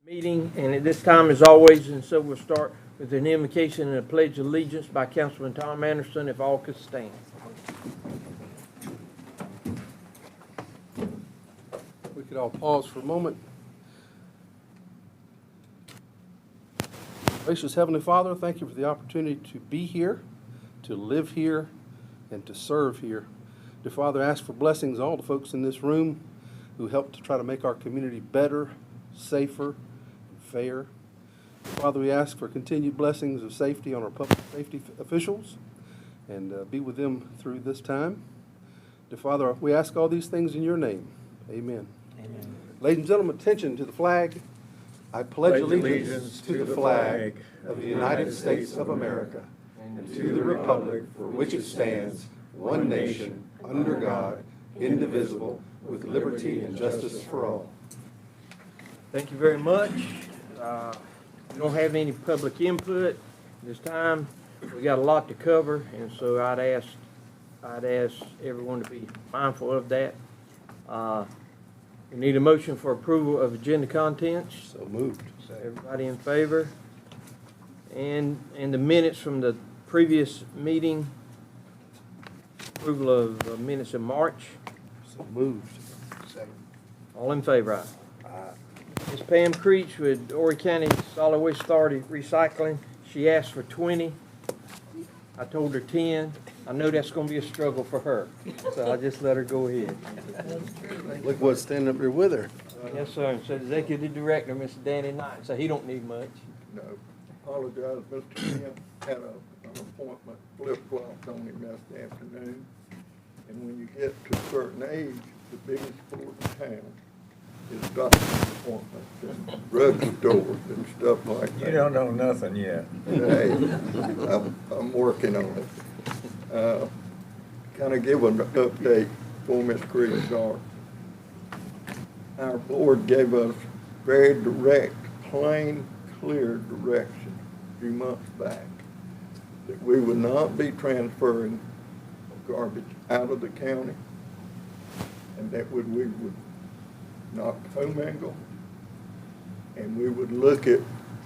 Meeting, and at this time, as always, and so we'll start with an invocation and a pledge of allegiance by Councilman Tom Anderson, if all could stand. We could all pause for a moment. Gracious Heavenly Father, thank you for the opportunity to be here, to live here, and to serve here. Dear Father, ask for blessings on all the folks in this room who help to try to make our community better, safer, fair. Father, we ask for continued blessings of safety on our public safety officials and be with them through this time. Dear Father, we ask all these things in your name. Amen. Amen. Ladies and gentlemen, attention to the flag. I pledge allegiance to the flag of the United States of America and to the republic for which it stands, one nation, under God, indivisible, with liberty and justice for all. Thank you very much. We don't have any public input this time. We got a lot to cover, and so I'd ask everyone to be mindful of that. We need a motion for approval of agenda contents. So moved. Everybody in favor? And the minutes from the previous meeting, approval of minutes in March. So moved. All in favor, aye. Ms. Pam Creech with Horry County Solid Waste Authority Recycling. She asked for 20. I told her 10. I know that's going to be a struggle for her, so I just let her go ahead. Look what's standing up here with her. Yes, sir. And so Executive Director, Mr. Danny Knight, so he don't need much. No, apologize, Mr. Kent had an appointment flip-flopped on him yesterday afternoon. And when you get to a certain age, the biggest sport in town is doctor's appointments and drugstores and stuff like that. You don't know nothing yet. Hey, I'm working on it. Kind of give an update for Ms. Creek starts. Our board gave us very direct, plain, clear direction a few months back that we would not be transferring garbage out of the county, and that we would not commingle, and we would look at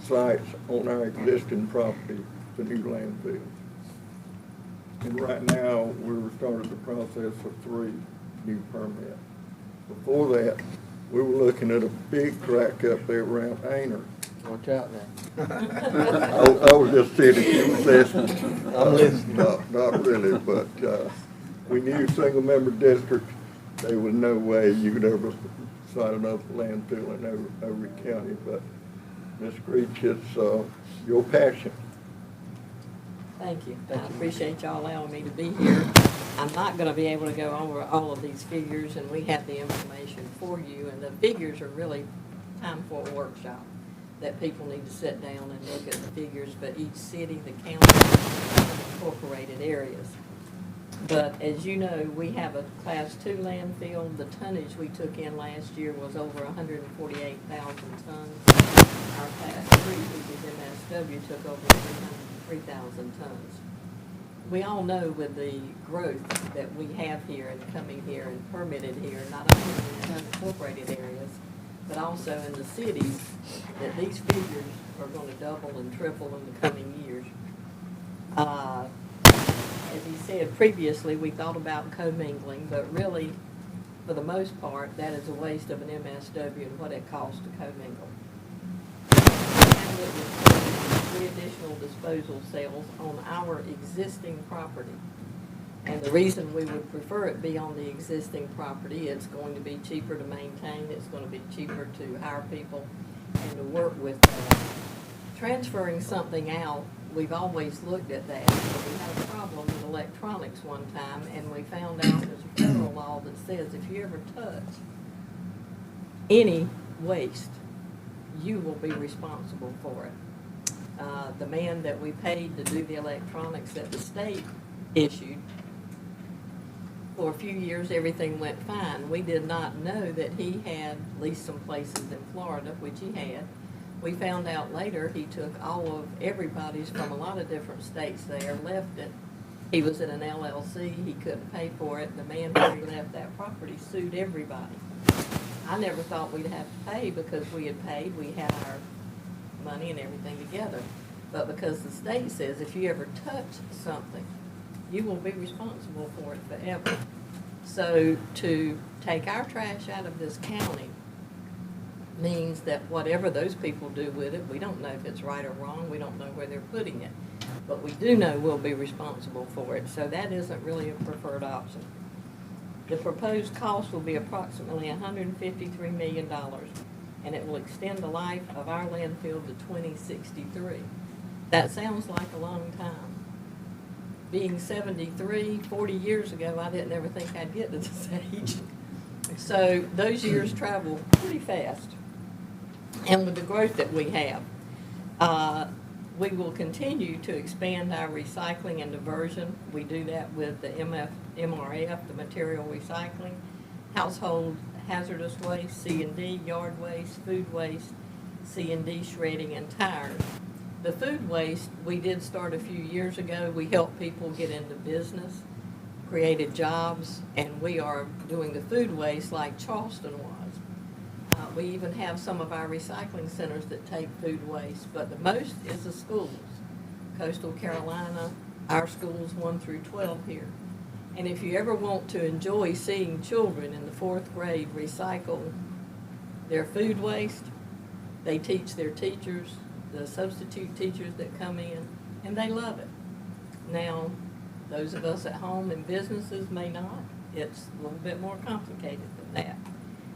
sites on our existing property for new landfills. And right now, we've started the process for 3 new permits. Before that, we were looking at a big crack up there around Ainer. Watch out now. I was just saying if you were listening. I'm listening. Not really, but we knew single-member districts, there was no way you could ever site another landfill in Horry County. But Ms. Creech, it's your passion. Thank you. I appreciate y'all allowing me to be here. I'm not going to be able to go over all of these figures, and we have the information for you. And the figures are really time for a workshop that people need to sit down and look at the figures for each city, the county, and incorporated areas. But as you know, we have a Class 2 landfill. The tonnage we took in last year was over 148,000 tons. Our Class 3, which is MSW, took over 3,000 tons. We all know with the growth that we have here and coming here and permitted here, not only in the unincorporated areas, but also in the cities, that these figures are going to double and triple in the coming years. As he said previously, we thought about commingling, but really, for the most part, that is a waste of an MSW and what it costs to commingle. And it was 3 additional disposal cells on our existing property. And the reason we would prefer it be on the existing property, it's going to be cheaper to maintain, it's going to be cheaper to hire people and to work with that. Transferring something out, we've always looked at that. But we had a problem with electronics one time, and we found out there's a federal law that says if you ever touch any waste, you will be responsible for it. The man that we paid to do the electronics that the state issued, for a few years everything went fine. We did not know that he had, at least some places in Florida, which he had. We found out later he took all of everybody's from a lot of different states there, left it. He was in an LLC, he couldn't pay for it. The man who left that property sued everybody. I never thought we'd have to pay because we had paid, we had our money and everything together. But because the state says if you ever touch something, you will be responsible for it forever. So to take our trash out of this county means that whatever those people do with it, we don't know if it's right or wrong, we don't know where they're putting it. But we do know we'll be responsible for it, so that isn't really a preferred option. The proposed cost will be approximately $153 million, and it will extend the life of our landfill to 2063. That sounds like a long time. Being 73, 40 years ago, I didn't ever think I'd get to this age. So those years travel pretty fast. And with the growth that we have, we will continue to expand our recycling and diversion. We do that with the MRF, the material recycling, household hazardous waste, C&D, yard waste, food waste, C&D shredding, and tires. The food waste, we did start a few years ago. We helped people get into business, created jobs, and we are doing the food waste like Charleston was. We even have some of our recycling centers that take food waste, but the most is the schools. Coastal Carolina, our schools 1 through 12 here. And if you ever want to enjoy seeing children in the 4th grade recycle their food waste, they teach their teachers, the substitute teachers that come in, and they love it. Now, those of us at home in businesses may not. It's a little bit more complicated than that.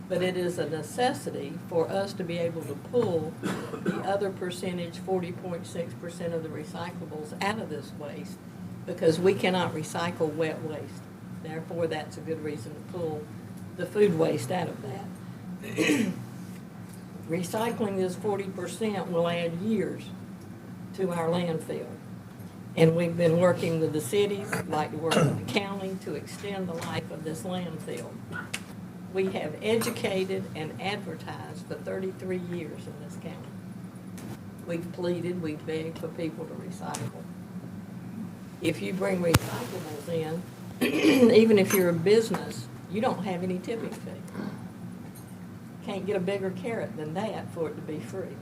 But it is a necessity for us to be able to pull the other percentage, 40.6% of the recyclables out of this waste, because we cannot recycle wet waste. Therefore, that's a good reason to pull the food waste out of that. Recycling this 40% will add years to our landfill. And we've been working with the cities, like to work with the county, to extend the life of this landfill. We have educated and advertised for 33 years in this county. We've pleaded, we've begged for people to recycle. If you bring recyclables in, even if you're a business, you don't have any tipping fee. Can't get a bigger carrot than that for it to be free.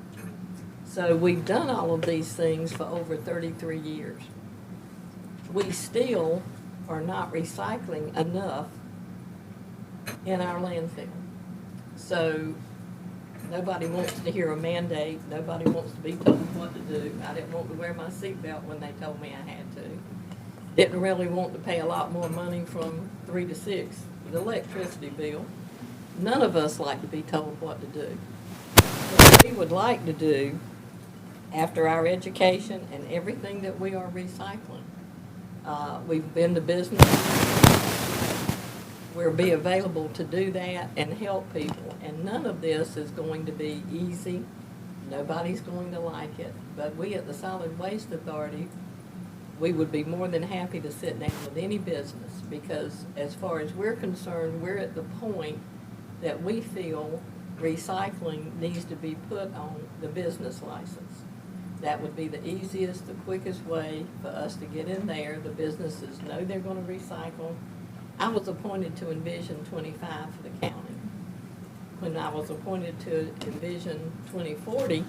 So we've done all of these things for over 33 years. We still are not recycling enough in our landfill. So nobody wants to hear a mandate. Nobody wants to be told what to do. I didn't want to wear my seatbelt when they told me I had to. Didn't really want to pay a lot more money from 3 to 6 for the electricity bill. None of us like to be told what to do. What we would like to do, after our education and everything that we are recycling, we've been to business, we'll be available to do that and help people. And none of this is going to be easy. Nobody's going to like it. But we at the Solid Waste Authority, we would be more than happy to sit down with any business, because as far as we're concerned, we're at the point that we feel recycling needs to be put on the business license. That would be the easiest, the quickest way for us to get in there. The businesses know they're going to recycle. I was appointed to Envision 25 for the county. When I was appointed to Envision 2040,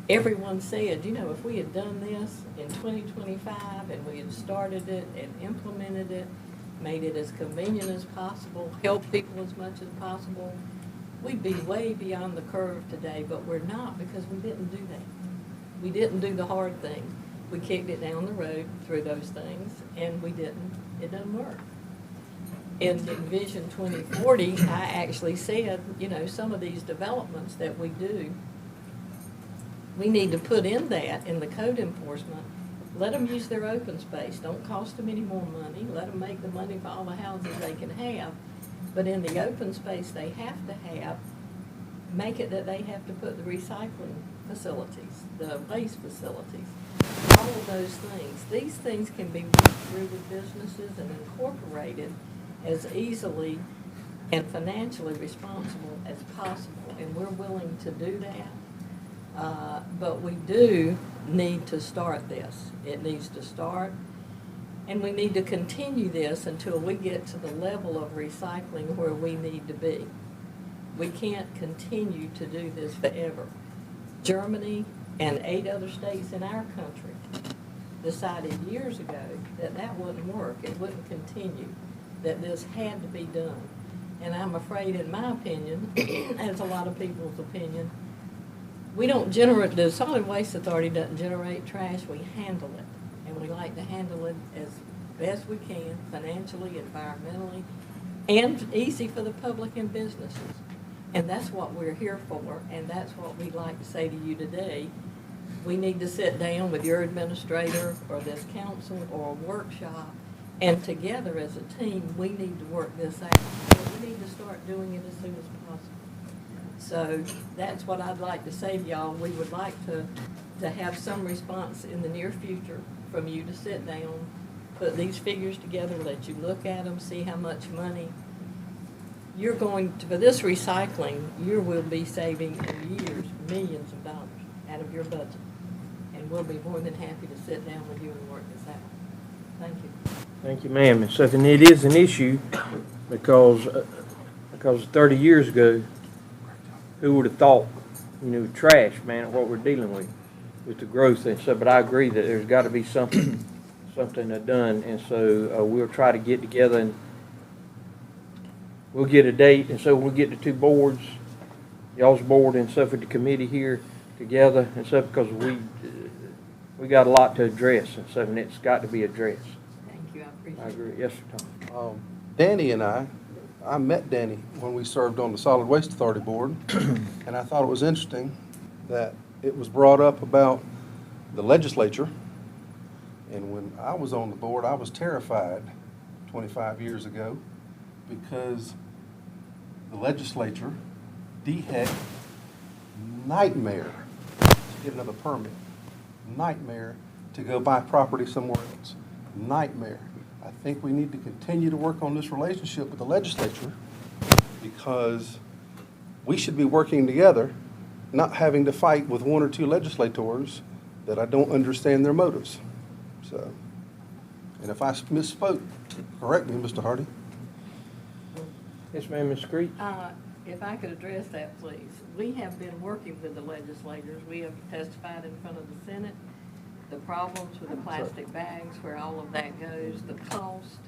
everyone said, you know, if we had done this in 2025 and we had started it and implemented it, made it as convenient as possible, helped people as much as possible, we'd be way beyond the curve today, but we're not, because we didn't do that. We didn't do the hard thing. We kicked it down the road through those things, and it doesn't work. In Vision 2040, I actually said, you know, some of these developments that we do, we need to put in that in the code enforcement. Let them use their open space. Don't cost them any more money. Let them make the money for all the houses they can have. But in the open space they have to have, make it that they have to put the recycling facilities, the waste facilities, all of those things. These things can be worked through with businesses and incorporated as easily and financially responsible as possible, and we're willing to do that. But we do need to start this. It needs to start, and we need to continue this until we get to the level of recycling where we need to be. We can't continue to do this forever. Germany and 8 other states in our country decided years ago that that wouldn't work, it wouldn't continue, that this had to be done. And I'm afraid, in my opinion, as a lot of people's opinion, we don't generate, the Solid Waste Authority doesn't generate trash, we handle it. And we like to handle it as best we can, financially, environmentally, and easy for the public and businesses. And that's what we're here for, and that's what we'd like to say to you today. We need to sit down with your administrator or this council or a workshop, and together as a team, we need to work this out. We need to start doing it as soon as possible. So that's what I'd like to say to y'all. We would like to have some response in the near future from you to sit down, put these figures together, let you look at them, see how much money you're going to, for this recycling, you will be saving in years millions of dollars out of your budget. And we'll be more than happy to sit down with you and work this out. Thank you. Thank you, ma'am. And so, and it is an issue because 30 years ago, who would have thought, trash, man, what we're dealing with the growth and stuff. But I agree that there's got to be something done. And so we'll try to get together and we'll get a date. And so we'll get the two boards, y'all's board and stuff with the committee here together and stuff, because we got a lot to address and stuff, and it's got to be addressed. Thank you, I appreciate it. I agree. Yes, sir, Tom. Danny and I met Danny when we served on the Solid Waste Authority Board, and I thought it was interesting that it was brought up about the legislature. And when I was on the board, I was terrified 25 years ago because the legislature, DHEC, nightmare to get another permit, nightmare to go buy property somewhere else, nightmare. I think we need to continue to work on this relationship with the legislature because we should be working together, not having to fight with one or two legislators that I don't understand their motives. So, and if I misspoke, correct me, Mr. Hardy. Yes, ma'am, Ms. Creech. If I could address that, please. We have been working with the legislators. We have testified in front of the Senate. The problems with the plastic bags, where all of that goes, the cost,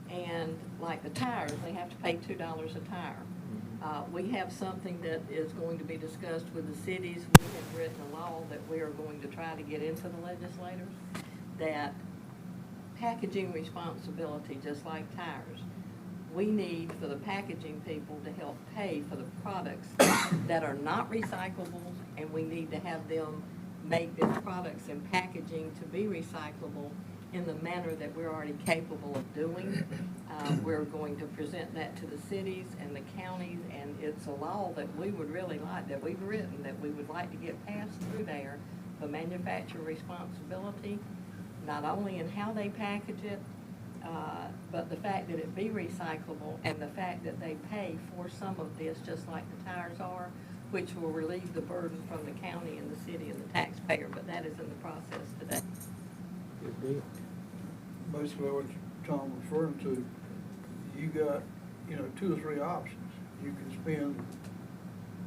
and like the tires, they have to pay $2 a tire. We have something that is going to be discussed with the cities. We have written a law that we are going to try to get into the legislators, that packaging responsibility, just like tires, we need for the packaging people to help pay for the products that are not recyclable, and we need to have them make their products and packaging to be recyclable in the manner that we're already capable of doing. We're going to present that to the cities and the counties, and it's a law that we would really like, that we've written, that we would like to get passed through there for manufacturer responsibility, not only in how they package it, but the fact that it be recyclable, and the fact that they pay for some of this, just like the tires are, which will relieve the burden from the county and the city and the taxpayer, but that is in the process today. Good deal. Basically what Tom was referring to, you got, 2 or 3 options. You can spend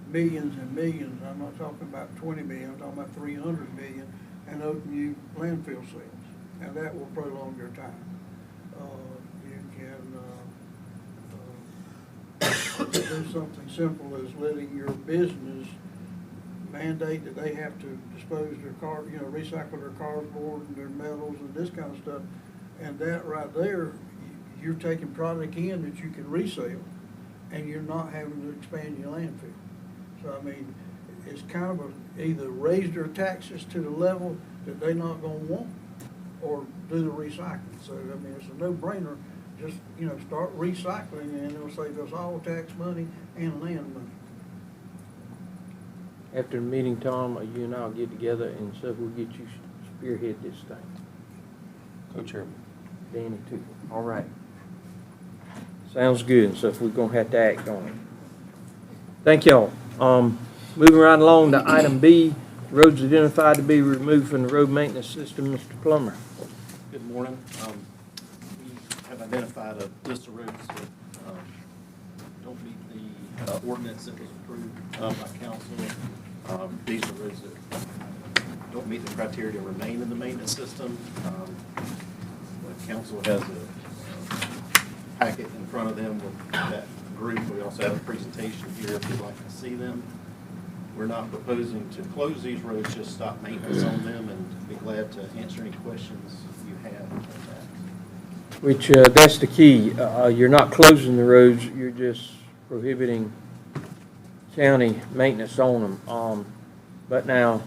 millions and millions, I'm not talking about 20 million, I'm talking about 300 million, and open new landfill sales, and that will prolong your time. You can do something simple as letting your business mandate that they have to dispose their car, recycle their cardboard and their metals and this kind of stuff. And that right there, you're taking product in that you can resell, and you're not having to expand your landfill. So, I mean, it's kind of either raise their taxes to the level that they're not gonna want, or do the recycling. So, I mean, it's a no-brainer. Just, start recycling, and it'll save us all tax money and land money. After the meeting, Tom, you and I'll get together and stuff, we'll get you spearhead this thing. Co-chairman. Danny too. All right. Sounds good, and stuff, we're gonna have to act on it. Thank y'all. Moving right along to item B, roads identified to be removed from the road maintenance system, Mr. Plummer. Good morning. We have identified a list of roads that don't meet the ordinance that was approved by council. These are roads that don't meet the criteria to remain in the maintenance system. The council has a packet in front of them with that group. We also have a presentation here if you'd like to see them. We're not proposing to close these roads, just stop maintenance on them, and be glad to answer any questions you have on that. Which, that's the key. You're not closing the roads, you're just prohibiting county maintenance on them. But now,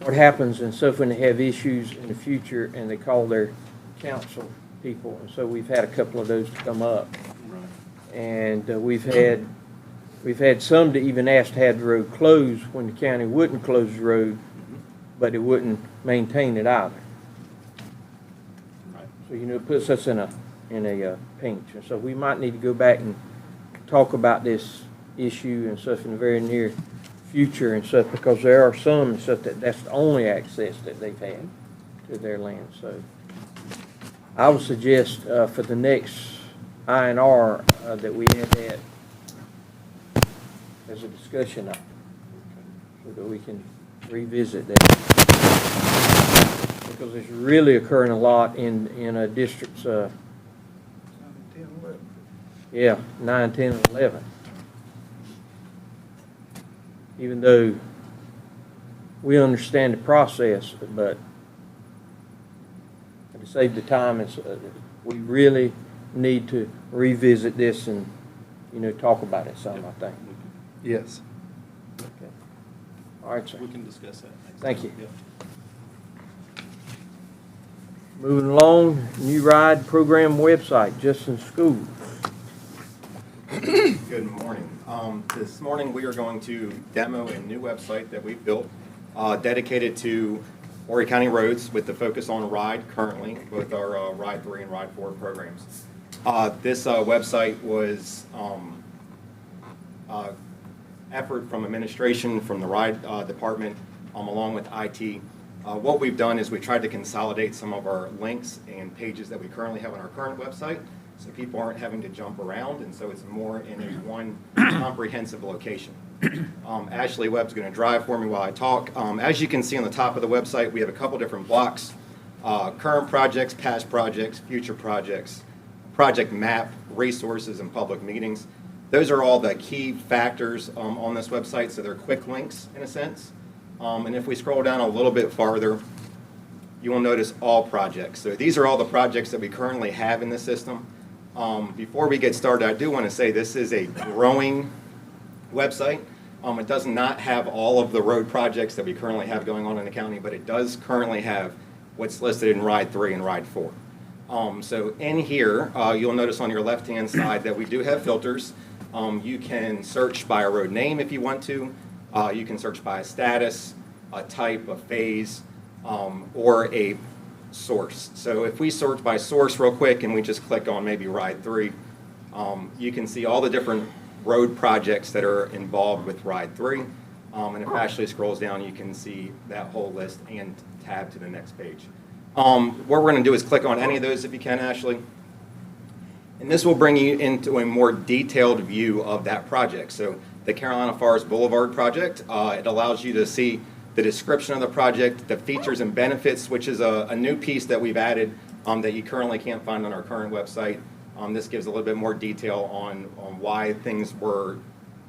what happens, and so when they have issues in the future and they call their council people, and so we've had a couple of those to come up. Right. And we've had some to even ask to have the road closed when the county wouldn't close the road, but it wouldn't maintain it either. Right. So, it puts us in a pinch. And so we might need to go back and talk about this issue and stuff in the very near future and stuff, because there are some and stuff that's the only access that they've had to their land. So I would suggest for the next INR that we add that as a discussion item, so that we can revisit that. Because it's really occurring a lot in districts, 10, 11. yeah, 9, 10, and 11. Even though we understand the process, but to save the time, we really need to revisit this and, talk about it some, I think. Yes. Okay. All right, sir. We can discuss that next Thank time. you. Yep. Moving along, new ride program website, Justin School. Good morning. This morning we are going to demo a new website that we've built dedicated to Horry County roads with the focus on RIDE currently, both our RIDE 3 and RIDE 4 programs. This website was effort from administration, from the RIDE department, along with IT. What we've done is we tried to consolidate some of our links and pages that we currently have on our current website, so people aren't having to jump around, and so it's more in a one comprehensive location. Ashley Webb's going to drive for me while I talk. As you can see on the top of the website, we have a couple different blocks: current projects, past projects, future projects, project map, resources, and public meetings. Those are all the key factors on this website, so they're quick links in a sense. And if we scroll down a little bit farther, you will notice all projects. So these are all the projects that we currently have in the system. Before we get started, I do want to say this is a growing website. It does not have all of the road projects that we currently have going on in the county, but it does currently have what's listed in RIDE 3 and RIDE 4. So in here, you'll notice on your left-hand side that we do have filters. You can search by a road name if you want to. You can search by a status, a type, a phase, or a source. So if we search by source real quick and we just click on maybe RIDE 3, you can see all the different road projects that are involved with RIDE 3. And if Ashley scrolls down, you can see that whole list and tab to the next page. What we're going to do is click on any of those if you can, Ashley. And this will bring you into a more detailed view of that project. So the Carolina Forest Boulevard project, it allows you to see the description of the project, the features and benefits, which is a new piece that we've added that you currently can't find on our current website. This gives a little bit more detail on why things were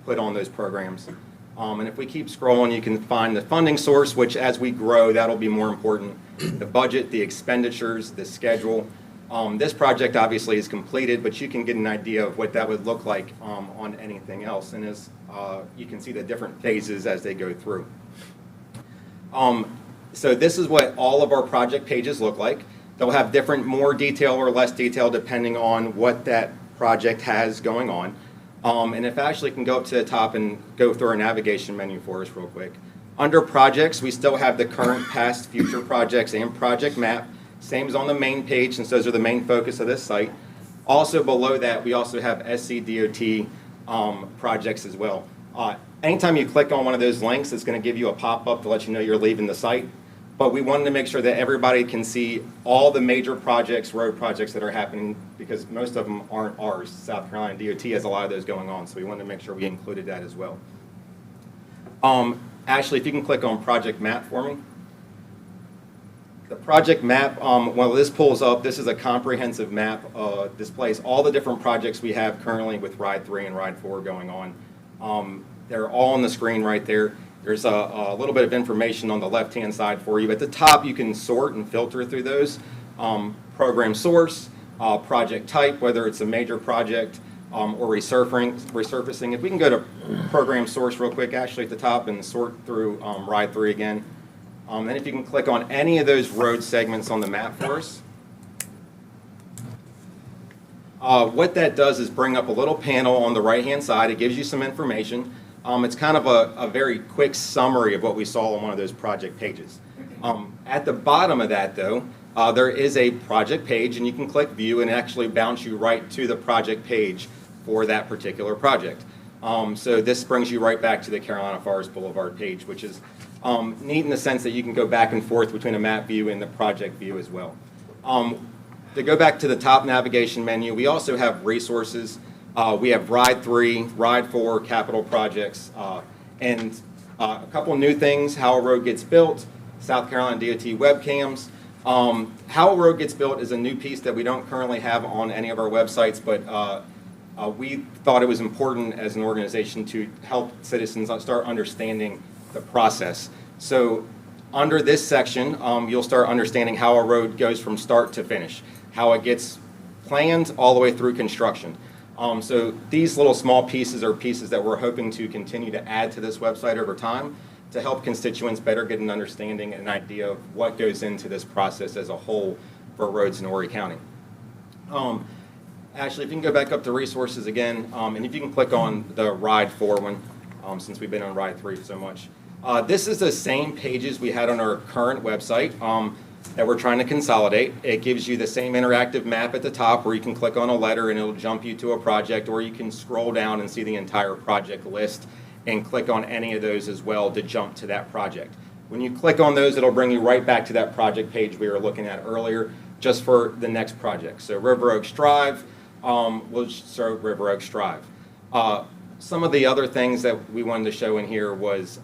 put on those programs. And if we keep scrolling, you can find the funding source, which as we grow, that'll be more important. The budget, the expenditures, the schedule. This project obviously is completed, but you can get an idea of what that would look like on anything else. And as you can see the different phases as they go through. So this is what all of our project pages look like. They'll have different, more detail or less detail depending on what that project has going on. And if Ashley can go up to the top and go through our navigation menu for us real quick. Under projects, we still have the current, past, future projects and project map. Same as on the main page, since those are the main focus of this site. Also below that, we also have SCDOT projects as well. Anytime you click on one of those links, it's going to give you a pop-up to let you know you're leaving the site. but we wanted to make sure that everybody can see all the major projects, road projects that are happening, because most of them aren't ours. South Carolina DOT has a lot of those going on, so we wanted to make sure we included that as well. Ashley, if you can click on project map for me. The project map, while this pulls up, this is a comprehensive map, displays all the different projects we have currently with Ride 3 and Ride 4 going on. They're all on the screen right there. There's a little bit of information on the left-hand side for you. At the top, you can sort and filter through those. Program source, project type, whether it's a major project or resurfacing. If we can go to program source real quick, Ashley, at the top, and sort through Ride 3 again. Then if you can click on any of those road segments on the map for us. What that does is bring up a little panel on the right-hand side. It gives you some information. It's kind of a very quick summary of what we saw on one of those project pages. At the bottom of that, though, there is a project page, and you can click View and actually bounce you right to the project page for that particular project. So this brings you right back to the Carolina Forest Boulevard page, which is neat in the sense that you can go back and forth between a map view and the project view as well. To go back to the top navigation menu, we also have resources. We have Ride 3, Ride 4, capital projects, and a couple new things. How a road gets built, South Carolina DOT webcams. How a road gets built is a new piece that we don't currently have on any of our websites, but we thought it was important as an organization to help citizens start understanding the process. So under this section, you'll start understanding how a road goes from start to finish, how it gets planned all the way through construction. So these little small pieces are pieces that we're hoping to continue to add to this website over time to help constituents better get an understanding and an idea of what goes into this process as a whole for roads in Horry County. Actually, if you can go back up to resources again, and if you can click on the Ride 4 one, since we've been on Ride 3 so much. This is the same pages we had on our current website that we're trying to consolidate. It gives you the same interactive map at the top where you can click on a letter and it'll jump you to a project, or you can scroll down and see the entire project list and click on any of those as well to jump to that project. When you click on those, it'll bring you right back to that project page we were looking at earlier, just for the next project. So River Oaks Drive, we'll show River Oaks Drive. Some of the other things that we wanted to show in here was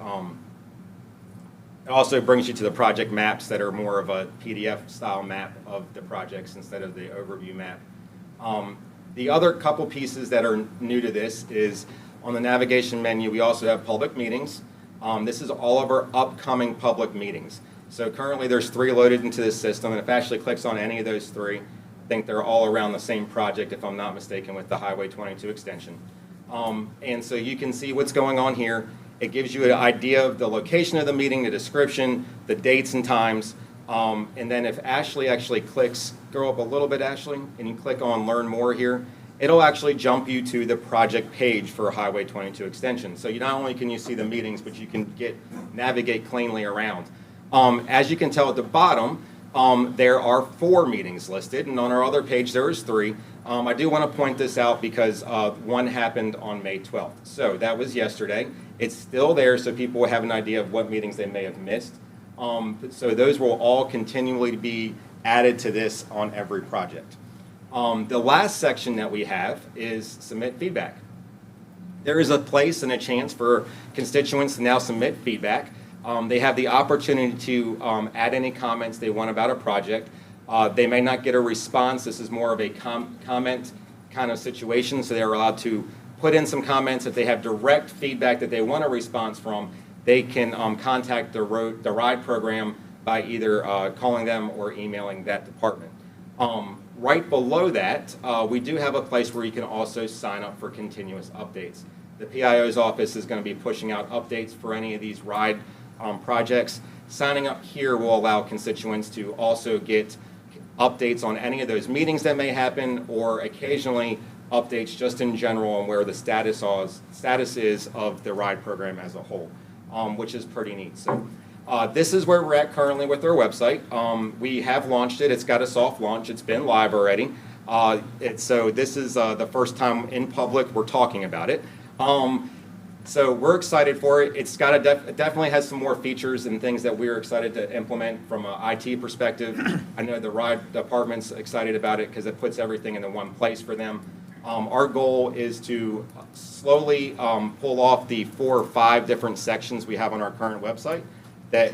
it also brings you to the project maps that are more of a PDF style map of the projects instead of the overview map. The other couple pieces that are new to this is on the navigation menu, we also have public meetings. This is all of our upcoming public meetings. So currently there's 3 loaded into this system, and if Ashley clicks on any of those 3, I think they're all around the same project, if I'm not mistaken, with the Highway 22 extension. And so you can see what's going on here. It gives you an idea of the location of the meeting, the description, the dates and times. And then if Ashley actually clicks, go up a little bit, Ashley, and you click on Learn More here, it'll actually jump you to the project page for Highway 22 extension. So you not only can you see the meetings, but you can navigate cleanly around. As you can tell at the bottom, there are 4 meetings listed, and on our other page there is 3. I do want to point this out because one happened on May 12th. So that was yesterday. It's still there so people will have an idea of what meetings they may have missed. So those will all continually be added to this on every project. The last section that we have is submit feedback. There is a place and a chance for constituents to now submit feedback. They have the opportunity to add any comments they want about a project. They may not get a response. This is more of a comment kind of situation, so they're allowed to put in some comments. If they have direct feedback that they want a response from, they can contact the RIDE program by either calling them or emailing that department. Right below that, we do have a place where you can also sign up for continuous updates. The PIO's office is going to be pushing out updates for any of these RIDE projects. Signing up here will allow constituents to also get updates on any of those meetings that may happen, or occasionally updates just in general on where the status is of the RIDE program as a whole, which is pretty neat. So this is where we're at currently with our website. We have launched it. It's got a soft launch. It's been live already. So this is the first time in public we're talking about it. So we're excited for it. It's got it definitely has some more features and things that we're excited to implement from an IT perspective. I know the ride department's excited about it because it puts everything in the one place for them. Our goal is to slowly pull off the 4 or 5 different sections we have on our current website that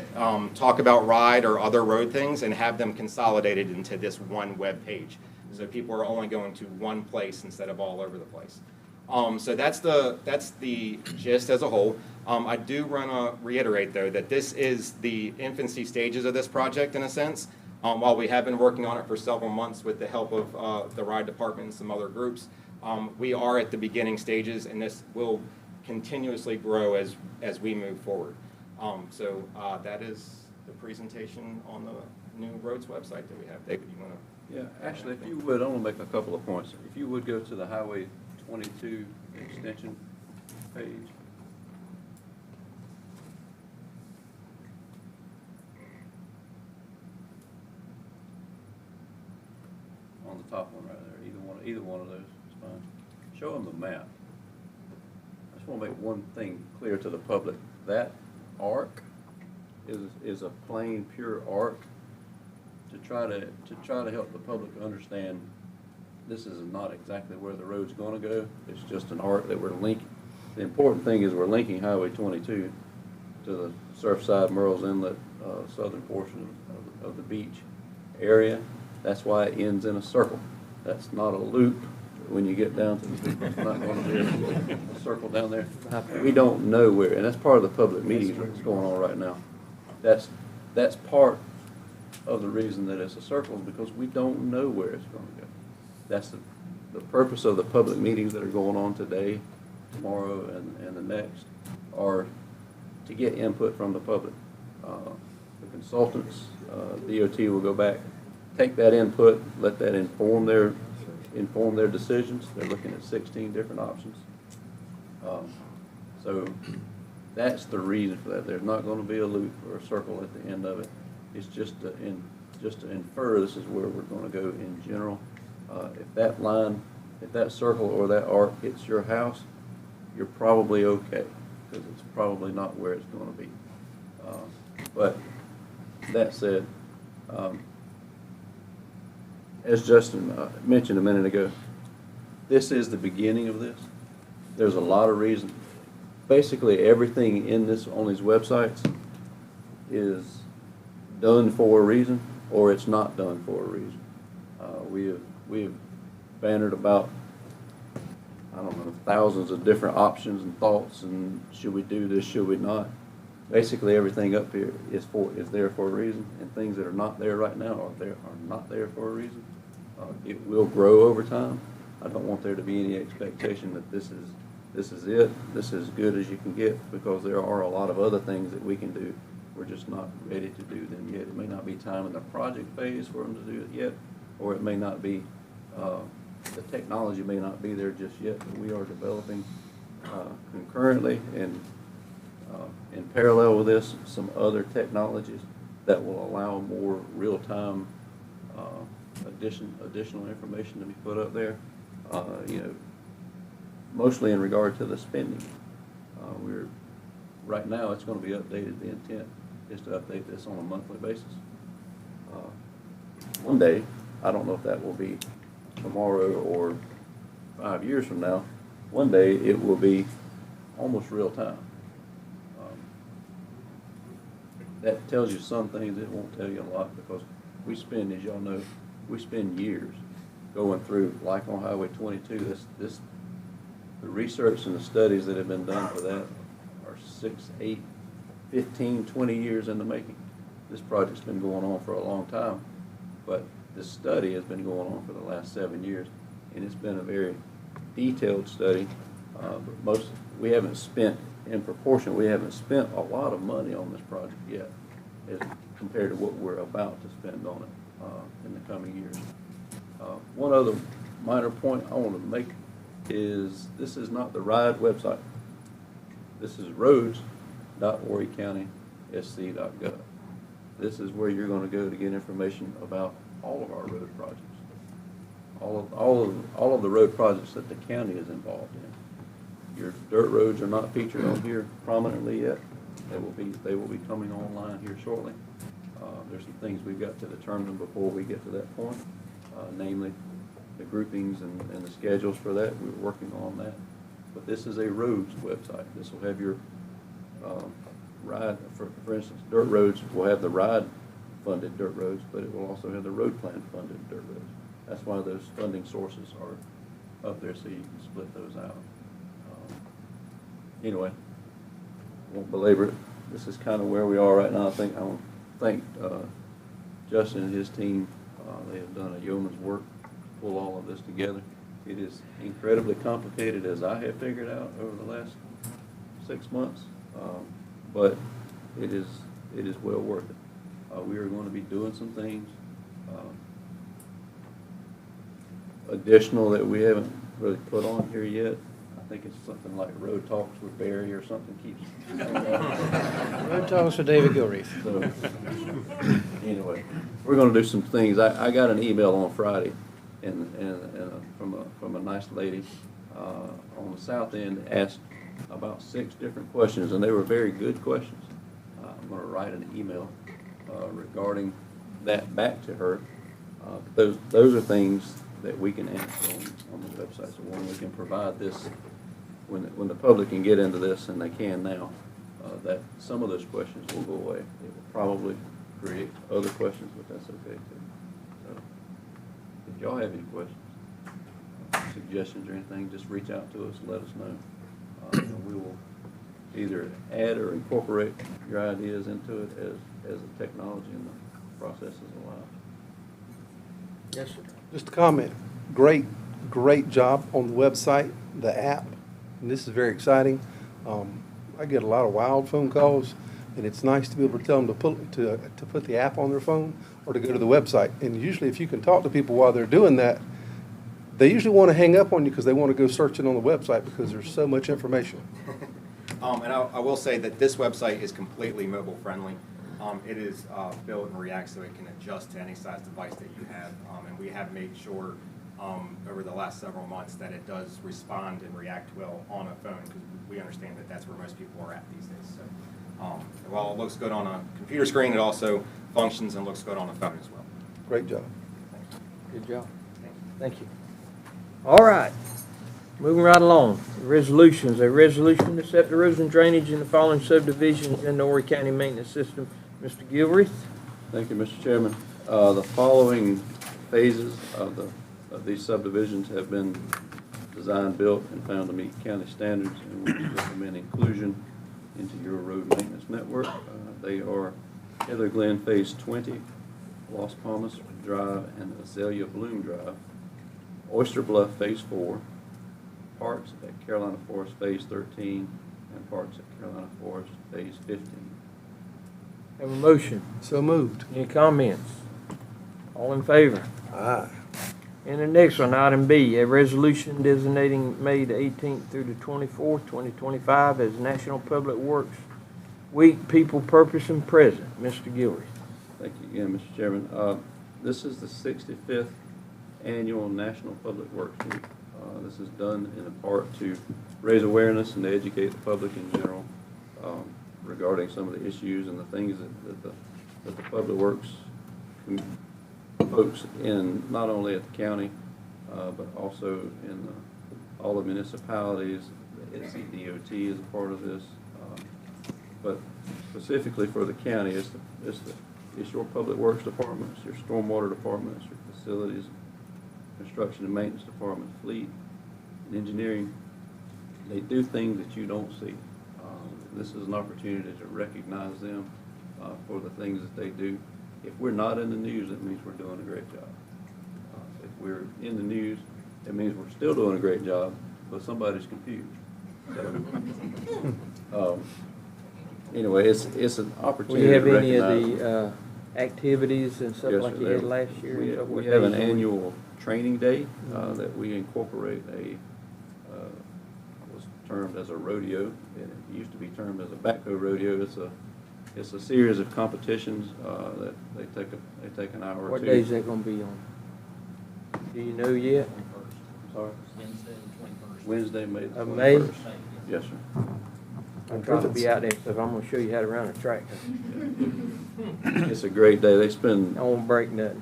talk about ride or other road things and have them consolidated into this one web page. So people are only going to one place instead of all over the place. So that's the gist as a whole. I do want to reiterate, though, that this is the infancy stages of this project in a sense. While we have been working on it for several months with the help of the ride department and some other groups, we are at the beginning stages, and this will continuously grow as we move forward. So that is the presentation on the new roads website that we have. David, you want to? Yeah, actually, if you would, I want to make a couple of points. If you would go to the Highway 22 extension page. On the top one right there, either one of those is fine. Show them the map. I just want to make one thing clear to the public. That arc is a plain, pure arc to try to help the public understand this is not exactly where the road's going to go. It's just an arc that we're linking. The important thing is we're linking Highway 22 to the Surfside Merle's Inlet southern portion of the beach area. That's why it ends in a circle. That's not a loop. When you get down to the beach, it's not going to be a circle down there. We don't know where, and that's part of the public meeting that's going on right now. That's part of the reason that it's a circle, because we don't know where it's going to go. That's the purpose of the public meetings that are going on today, tomorrow, and the next, are to get input from the public. The consultants, DOT will go back, take that input, let that inform their decisions. They're looking at 16 different options. So that's the reason for that. There's not going to be a loop or a circle at the end of it. It's just to infer this is where we're going to go in general. If that line, if that circle or that arc hits your house, you're probably okay, because it's probably not where it's going to be. But that said, as Justin mentioned a minute ago, this is the beginning of this. There's a lot of reasons. Basically, everything in this on these websites is done for a reason, or it's not done for a reason. We have bannered about, I don't know, thousands of different options and thoughts, and should we do this, should we not? Basically, everything up here is there for a reason, and things that are not there right now are not there for a reason. It will grow over time. I don't want there to be any expectation that this is it. This is as good as you can get, because there are a lot of other things that we can do. We're just not ready to do them yet. It may not be time in the project phase for them to do it yet, or it may not be, the technology may not be there just yet, but we are developing concurrently and in parallel with this some other technologies that will allow more real-time additional information to be put up there. Mostly in regard to the spending. Right now it's going to be updated. The intent is to update this on a monthly basis. One day, I don't know if that will be tomorrow or 5 years from now, one day it will be almost real time. That tells you some things. It won't tell you a lot, because we spend, as y'all know, we spend years going through, like on Highway 22, the research and the studies that have been done for that are 6, 8, 15, 20 years in the making. This project's been going on for a long time, but this study has been going on for the last 7 years, and it's been a very detailed study. But we haven't spent, in proportion, we haven't spent a lot of money on this project yet, as compared to what we're about to spend on it in the coming years. One other minor point I want to make is this is not the RIDE website. This is roads.horrycountysc.gov. This is where you're going to go to get information about all of our road projects, all of the road projects that the county is involved in. Your dirt roads are not featured on here prominently yet. They will be coming online here shortly. There's some things we've got to determine before we get to that point, namely the groupings and the schedules for that. We're working on that. But this is a roads website. This will have your ride, for instance, dirt roads will have the ride funded dirt roads, but it will also have the road plan funded dirt roads. That's why those funding sources are up there, so you can split those out. Anyway, won't belabor it. This is kind of where we are right now. I want to thank Justin and his team. They have done a yeoman's work to pull all of this together. It is incredibly complicated, as I have figured out over the last 6 months, but it is well worth it. We are going to be doing some things additional that we haven't really put on here yet. I think it's something like Road Talks with Barry or something keeps. Road Talks with David Gilreath. So, anyway, we're going to do some things. I got an email on Friday, and from a nice lady on the south end, asked about 6 different questions, and they were very good questions. I'm going to write an email regarding that back to her. Those are things that we can answer on the website. So when we can provide this, when the public can get into this, and they can now, that some of those questions will go away. It will probably create other questions, but that's okay too. So if y'all have any questions, suggestions or anything, just reach out to us and let us know. And we will either add or incorporate your ideas into it as the technology and the processes allow. Yes, sir. Just a comment. Great job on the website, the app, and this is very exciting. I get a lot of wild phone calls, and it's nice to be able to tell them to put the app on their phone or to go to the website. And usually if you can talk to people while they're doing that, they usually want to hang up on you because they want to go searching on the website because there's so much information. And I will say that this website is completely mobile friendly. It is built and React so it can adjust to any size device that you have. And we have made sure over the last several months that it does respond and react well on a phone, because we understand that that's where most people are at these days. So while it looks good on a computer screen, it also functions and looks good on a phone as well. Great job. Good job. Thank you. All right. Moving right along. Resolutions. A resolution to accept the roads and drainage in the following subdivisions in the Horry County Maintenance System. Mr. Gilreath. Thank you, Mr. Chairman. The following phases of these subdivisions have been designed, built, and found to meet county standards, and we recommend inclusion into your road maintenance network. They are Heather Glen Phase 20, Las Palmas Drive and Azalea Bloom Drive, Oyster Bluff Phase 4, Parks at Carolina Forest Phase 13, and Parks at Carolina Forest Phase 15. Have a motion. So moved. Any comments? All in favor? Aye. And the next one, item B, a resolution designating May the 18th through the 24th, 2025 as National Public Works Week, People, Purpose, and Present. Mr. Gilreath. Thank you again, Mr. Chairman. This is the 65th Annual National Public Works Week. This is done in part to raise awareness and to educate the public in general regarding some of the issues and the things that the public works folks in, not only at the county, but also in all the municipalities. The NCDOT is a part of this, but specifically for the county, it's your public works departments, your stormwater departments, your facilities, construction and maintenance department, fleet, and engineering. They do things that you don't see. This is an opportunity to recognize them for the things that they do. If we're not in the news, it means we're doing a great job. If we're in the news, it means we're still doing a great job, but somebody's confused. So, anyway, it's an opportunity We have to any recognize of the activities and stuff Yes, like sir. you had last year? We have an annual training day that we incorporate was termed as a rodeo. It used to be termed as a backhoe rodeo. It's a series of competitions that they take an hour or two. What day is that going to be on? Do you know yet? I'm sorry? Wednesday the 21st. Wednesday, May the Of May? 21st. Yes, sir. I'm trying to be out there, so I'm gonna show you how to run a tractor. It's a great day. I won't break nothing.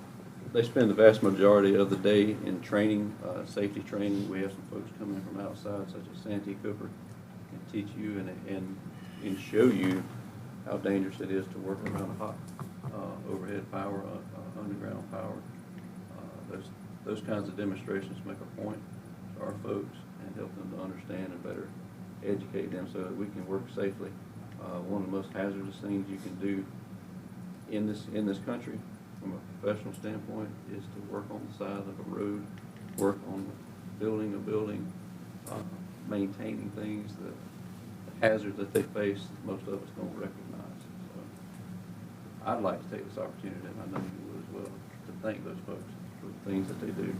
They spend the vast majority of the day in training, safety training. We have some folks coming from outside, such as Santee Cooper, can teach you and show you how dangerous it is to work around a hot overhead power, underground power. Those kinds of demonstrations make a point to our folks and help them to understand and better educate them so that we can work safely. One of the most hazardous things you can do in this country from a professional standpoint is to work on the side of a road, work on building a building, maintaining things, the hazards that they face that most of us don't recognize. So I'd like to take this opportunity, and I know you would as well, to thank those folks for the things that they do.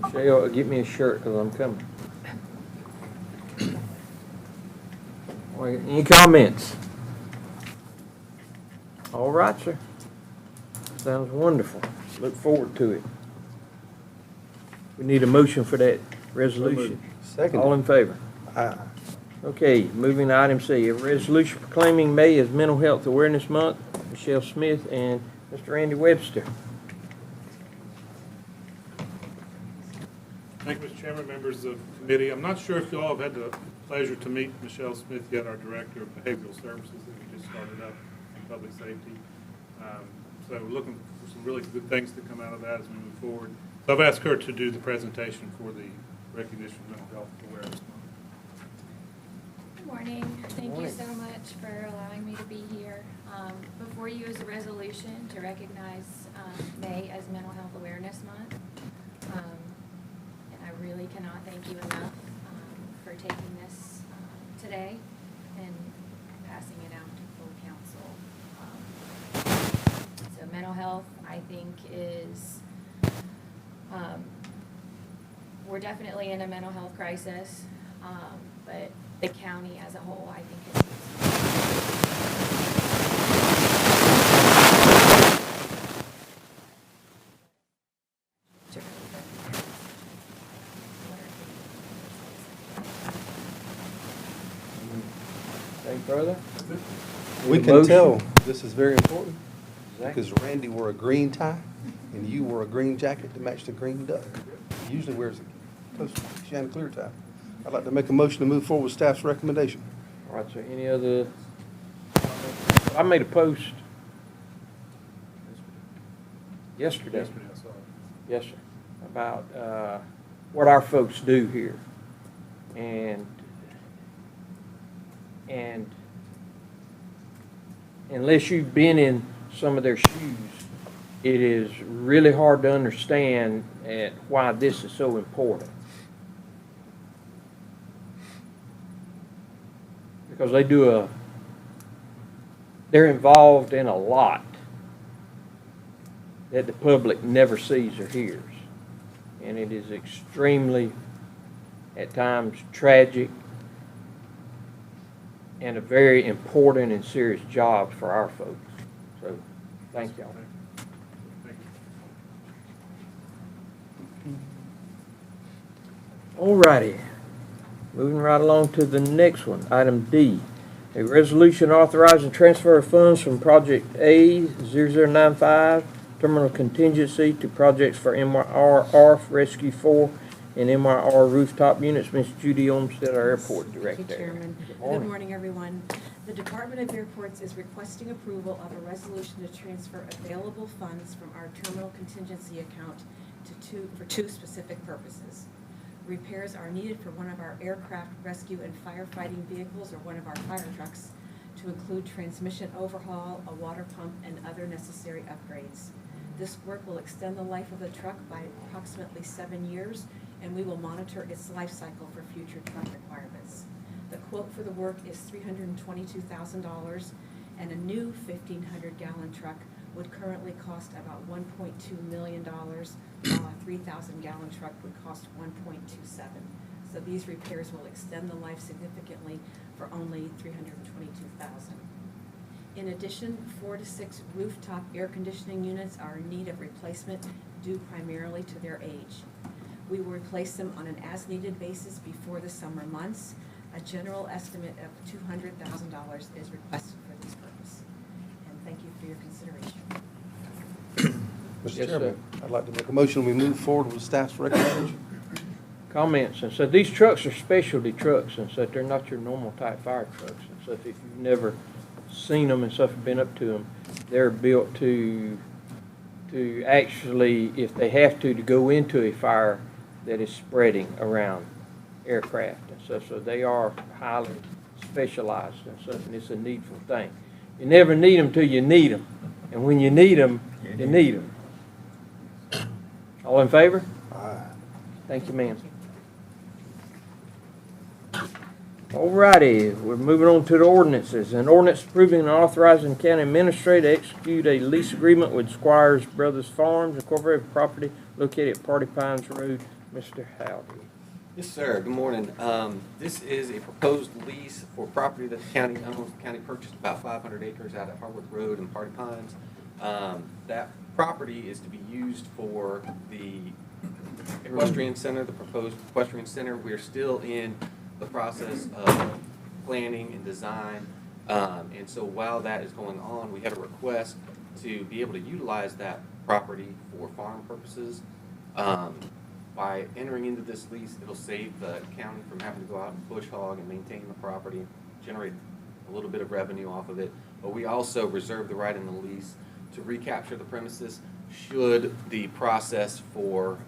Michelle, get me a shirt, because I'm coming. Any comments? All right, sir. Sounds wonderful. Look forward to it. We need a motion for that resolution. Second. All in favor? Aye. Okay, moving to item C, a resolution proclaiming May as Mental Health Awareness Month. Michelle Smith and Mr. Randy Webster. Thank you, Mr. Chairman, members of the committee. I'm not sure if you all have had the pleasure to meet Michelle Smith yet, our Director of Behavioral Services that we just started up in public safety. So we're looking for some really good things to come out of that as we move forward. So I've asked her to do the presentation for the recognition of Mental Health Awareness Month. Good morning. Thank you so much for allowing me to be here. Before you is a resolution to recognize May as Mental Health Awareness Month. And I really cannot thank you enough for taking this today and passing it out to full council. So mental health, I think, is we're definitely in a mental health crisis, but the county as a whole, I think, is Anything further? We Need a can motion? tell this is very important Exactly. because Randy wore a green tie and you wore a green jacket to match the green duck. He usually wears a close Chanticleer tie. I'd like to make a motion to move forward with staff's recommendation. All right, sir. Any other? I made a post yesterday. Yesterday, I saw it. Yes, sir. About what our folks do here. And unless you've been in some of their shoes, it is really hard to understand why this is so important. Because they're involved in a lot that the public never sees or hears. And it is extremely, at times, tragic and a very important and serious job for our folks. So, thank y'all. Thank you. All righty. Moving right along to the next one, item D. A resolution authorizing transfer of funds from Project A0095, Terminal Contingency, to projects for MYR ARF Rescue 4 and MYR rooftop units. Ms. Judy Olmstead, our Airport Director. Thank you, Chairman. Good morning, everyone. The Department of Airports is requesting approval of a resolution to transfer available funds from our terminal contingency account for two specific purposes. Repairs are needed for one of our aircraft rescue and firefighting vehicles or one of our fire trucks, to include transmission overhaul, a water pump, and other necessary upgrades. This work will extend the life of the truck by approximately 7 years, and we will monitor its life cycle for future truck requirements. The quote for the work is $322,000, and a new 1,500-gallon truck would currently cost about $1.2 million, while a 3,000-gallon truck would cost $1.27. So these repairs will extend the life significantly for only $322,000. In addition, 4 to 6 rooftop air conditioning units are in need of replacement due primarily to their age. We will replace them on an as-needed basis before the summer months. A general estimate of $200,000 is requested for this purpose. And thank you for your consideration. Mr. Yes, Chairman, I'd like to make a motion, we move forward with staff's recommendation. Comments, and so these trucks are specialty trucks, and so they're not your normal type fire trucks, and so if you've never seen them and stuff, have been up to them, they're built to actually, if they have to go into a fire that is spreading around aircraft and stuff, so they are highly specialized and stuff, and it's a needful thing. You never need them till you need them, and when you need them, you need them. All in favor? Aye. Thank you, ma'am. All righty, we're moving on to the ordinances. An ordinance approving and authorizing the county administrator to execute a lease agreement with Squires Brothers Farms Incorporated property located at Party Pines Road. Mr. Howdy. Yes, sir. Good morning. This is a proposed lease for property that the county owns. The county purchased about 500 acres out at Harwood Road and Party Pines. That property is to be used for the equestrian center, the proposed equestrian center. We're still in the process of planning and design. And so while that is going on, we have a request to be able to utilize that property for farm purposes. By entering into this lease, it'll save the county from having to go out and bush hog and maintain the property, generate a little bit of revenue off of it. But we also reserve the right in the lease to recapture the premises should the process for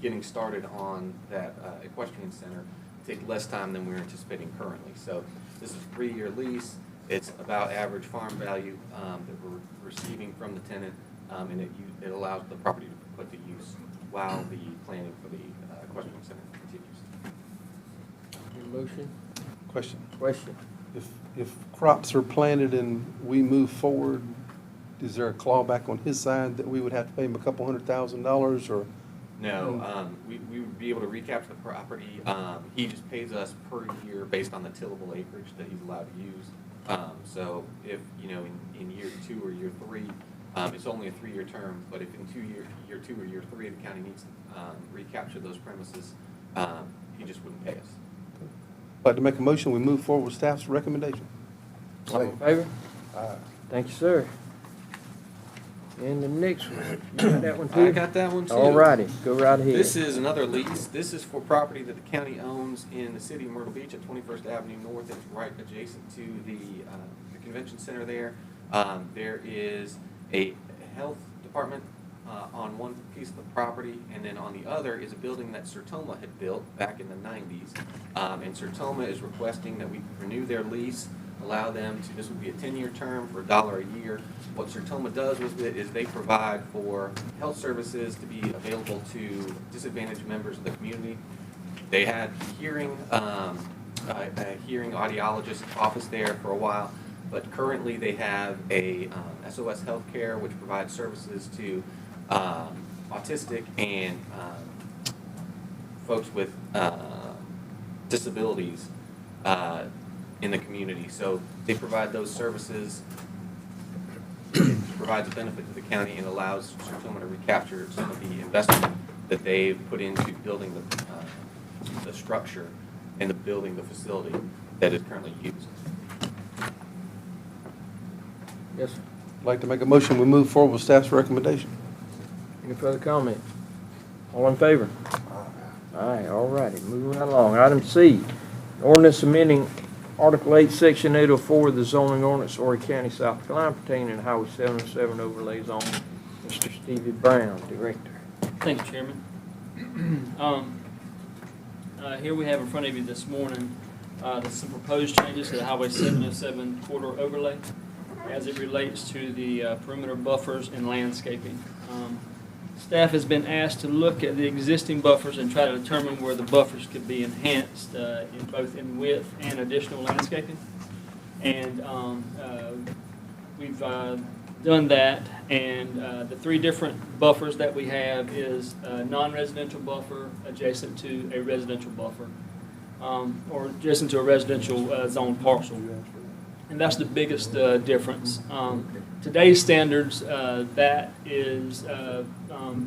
getting started on that equestrian center take less time than we're anticipating currently. So this is a 3-year lease. It's about average farm value that we're receiving from the tenant, and it allows the property to put to use while the planning for the equestrian center continues. Motion? Question. Question? If crops are planted and we move forward, is there a clawback on his side that we would have to pay him a couple $100,000 or? No, we would be able to recapture the property. He just pays us per year based on the tillable acreage that he's allowed to use. So if, in year 2 or year 3, it's only a 3-year term, but if in year 2 or year 3 the county needs to recapture those premises, he just wouldn't pay us. I'd like to make a motion, we move forward with staff's recommendation. All in favor? Aye. Thank you, sir. And the next one, you got that one too? I got that one too. All righty, go right ahead. This is another lease. This is for property that the county owns in the city of Myrtle Beach at 21st Avenue North. It's right adjacent to the convention center there. There is a health department on one piece of the property, and then on the other is a building that Sertoma had built back in the 90s. And Sertoma is requesting that we renew their lease, allow them to, this would be a 10-year term for $1 a year. What Sertoma does with it is they provide for health services to be available to disadvantaged members of the community. They had a hearing audiologist office there for a while, but currently they have a SOS Healthcare, which provides services to autistic and folks with disabilities in the community. So they provide those services. It provides a benefit to the county and allows Sertoma to recapture some of the investment that they've put into building the structure and the building the facility that is currently used. Yes, sir. I'd like to make a motion, we move forward with staff's recommendation. Any further comment? All in favor? Aye, all righty, moving right along. Item C, ordinance amending Article 8, Section 804 of the zoning ordinance, Horry County, South Carolina, pertaining to Highway 707 overlay zone. Mr. Stevie Brown, Director. Thank you, Chairman. Here we have in front of you this morning some proposed changes to the Highway 707 corridor overlay as it relates to the perimeter buffers and landscaping. Staff has been asked to look at the existing buffers and try to determine where the buffers could be enhanced in both in width and additional landscaping. And we've done that, and the 3 different buffers that we have is a non-residential buffer adjacent to a residential buffer, or adjacent to a residential zone parcel. And that's the biggest difference. Today's standards, that is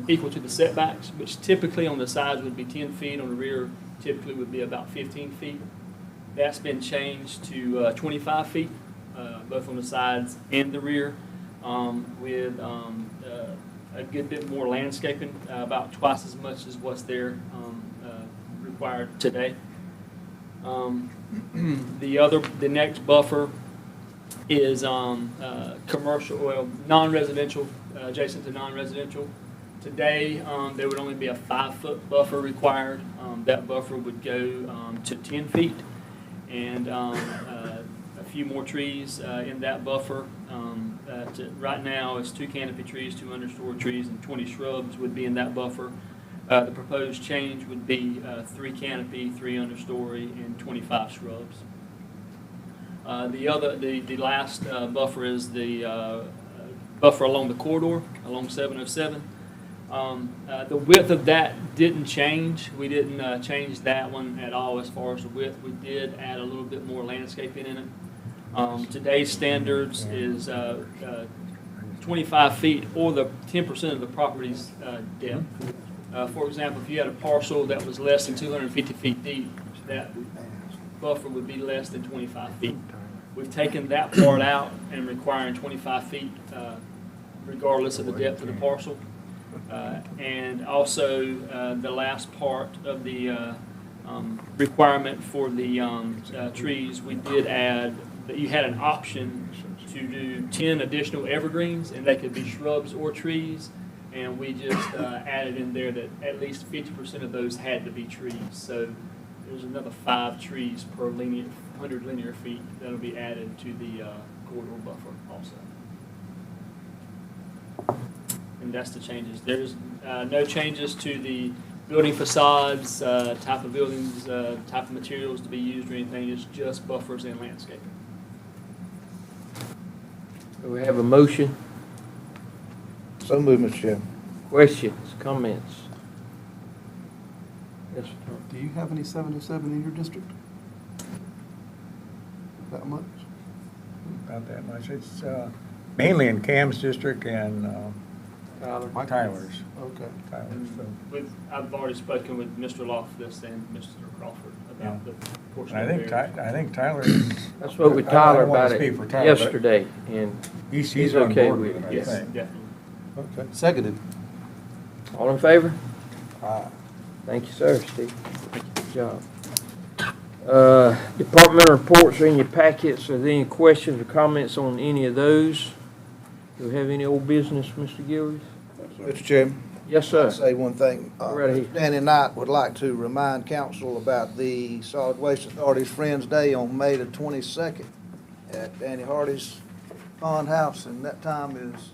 equal to the setbacks, which typically on the sides would be 10 feet, on the rear typically would be about 15 feet. That's been changed to 25 feet, both on the sides and the rear, with a good bit more landscaping, about twice as much as what's there required today. The next buffer is commercial, well, non-residential, adjacent to non-residential. Today, there would only be a 5-foot buffer required. That buffer would go to 10 feet, and a few more trees in that buffer. Right now, it's 2 canopy trees, 2 understory trees, and 20 shrubs would be in that buffer. The proposed change would be 3 canopy, 3 understory, and 25 shrubs. The last buffer is the buffer along the corridor, along 707. The width of that didn't change. We didn't change that one at all as far as the width. We did add a little bit more landscaping in it. Today's standards is 25 feet or the 10% of the property's depth. For example, if you had a parcel that was less than 250 feet deep, that buffer would be less than 25 feet. We've taken that part out and requiring 25 feet regardless of the depth of the parcel. And also the last part of the requirement for the trees, we did add that you had an option to do 10 additional evergreens, and they could be shrubs or trees. And we just added in there that at least 50% of those had to be trees. So there's another 5 trees per 100 linear feet that'll be added to the corridor buffer also. And that's the changes. There's no changes to the building facades, type of buildings, type of materials to be used or anything. It's just buffers and landscaping. Do we have a motion? So moved, Mr. Chairman. Questions, comments? Yes, sir. Do you have any 707 in your district? That much? Not that much. It's mainly in Cam's district and Tyler? Tyler's. Okay. Tyler's, so. I've already spoken with Mr. Loftus and Mr. Crawford about the portion of I think Tyler. I spoke with Tyler I don't wanna about speak it for Tyler, but yesterday, and He's on okay board with with it. it, I Yes, think. definitely. Okay. Seconded. all in favor? Aye. Thank you, sir, Steve. Good job. Departmental reports are in your packets. Are there any questions or comments on any of those? Do we have any old business, Mr. Gilreath? Mr. Chairman. Yes, sir. I'll say one thing. Right ahead. Danny Knight would like to remind council about the Solid Waste Authority's Friends Day on May the 22nd at Danny Hardy's Pond House, and that time is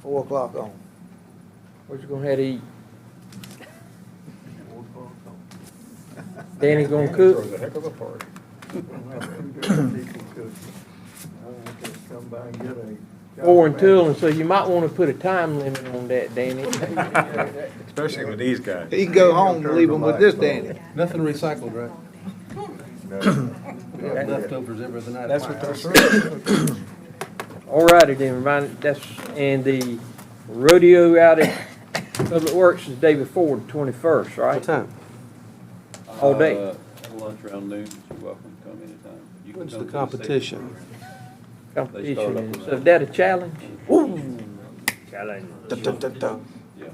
4 o'clock on. What you gonna have to eat? Danny gonna cook? Throws a heck of a party. Or until, and so you might wanna put a time limit on that, Danny. Especially with these guys. He can go home and leave them with this Danny. Nothing recycled, right? We have leftovers every other night. That's what they're saying. All righty then, and the rodeo out at Public Works is the day before, the 21st, right? What time? All day. Lunch around noon, you're welcome to come anytime. You can When's come the to competition? Competition, start up and with so is that a challenge? Challenge. Yeah.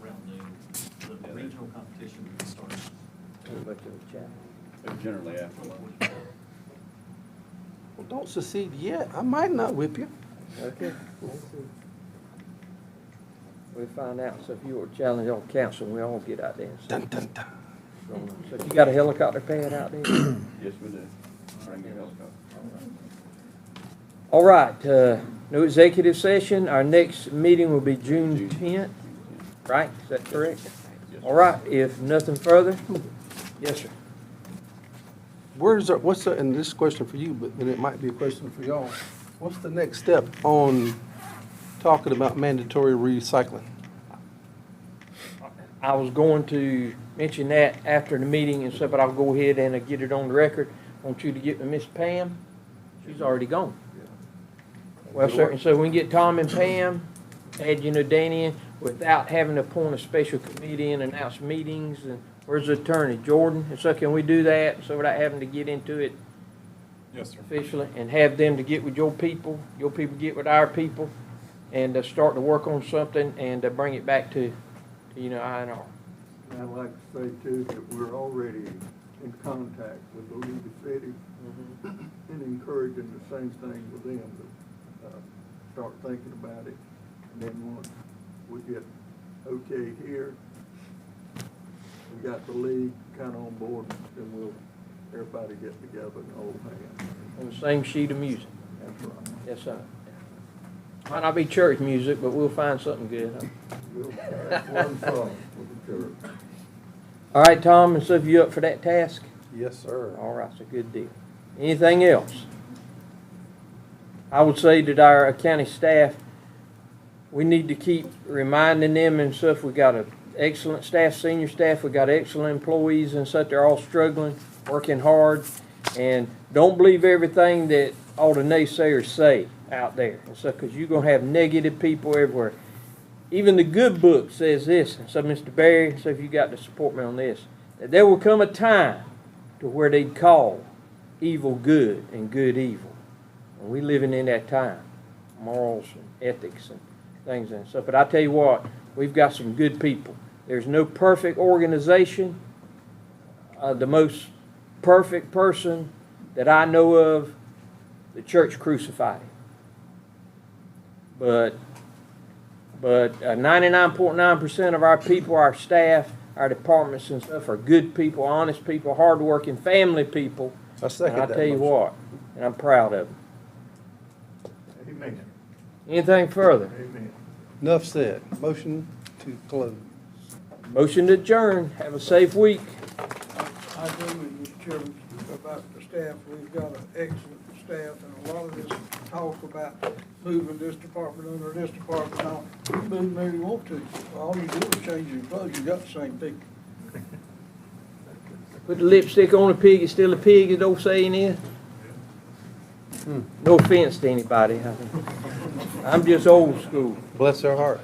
Around noon. The regional competition starts. They're generally after lunch. Well, don't secede yet. I might not whip you. Okay. We'll find out, so if you were challenged on council, we all get out there. Dun, dun, dun. So if you got a helicopter pad out there? Yes, we do. Bring your helicopter. All right, no executive session. Our next meeting will be June 10th, right? Is that correct? Yes. All right, if nothing further, yes, sir. What's the, and this is a question for you, but then it might be a question for y'all. What's the next step on talking about mandatory recycling? I was going to mention that after the meeting and stuff, but I'll go ahead and get it on the record. I want you to get with Miss Pam She's already gone. Well, sir, and so we can get Tom and Pam, add, Danny in, without having to appoint a special committee and announce meetings, and where's the attorney, Jordan? And so can we do that, so without having to get into it Yes, sir. officially, and have them to get with your people get with our people, and start to work on something, and bring it back to INR. I'd like to say too, that we're already in contact with the League of Cities and encouraging the same thing with them to start thinking about it. And then once we get okay here, we got the league kind of on board, then everybody get together and hold hands. On the same sheet of music. That's right. Yes, sir. Might not be church music, but we'll find something good, huh? We'll have one song with the church. All right, Tom, and so if you up for that task? Yes, sir. All right, so good deal. Anything else? I would say that our county staff, we need to keep reminding them and stuff. We got an excellent staff, senior staff. We got excellent employees and such. They're all struggling, working hard, and don't believe everything that all the naysayers say out there and stuff, because you're gonna have negative people everywhere. Even the good book says this, and so Mr. Barry, so if you got to support me on this, that there will come a time to where they'd call evil good and good evil. And we living in that time, morals and ethics and things and stuff. But I tell you what, we've got some good people. There's no perfect organization. The most perfect person that I know of, the church crucified him. But 99.9% of our people, our staff, our departments and stuff are good people, honest people, hardworking, family people. I second And that I tell you motion. what, and I'm proud of them. Amen. Anything further? Amen. Enough said. Motion to close. Motion to adjourn. Have a safe week. I agree with you, Mr. Chairman, about the staff. We've got an excellent staff, and a lot of this talk about moving this department under this department. Now, you move them where you want to. All you do is change your clothes. You got the same people. Put the lipstick on a pig, it's still a pig, it don't say in here. No offense to anybody. I'm just old school. Bless their heart.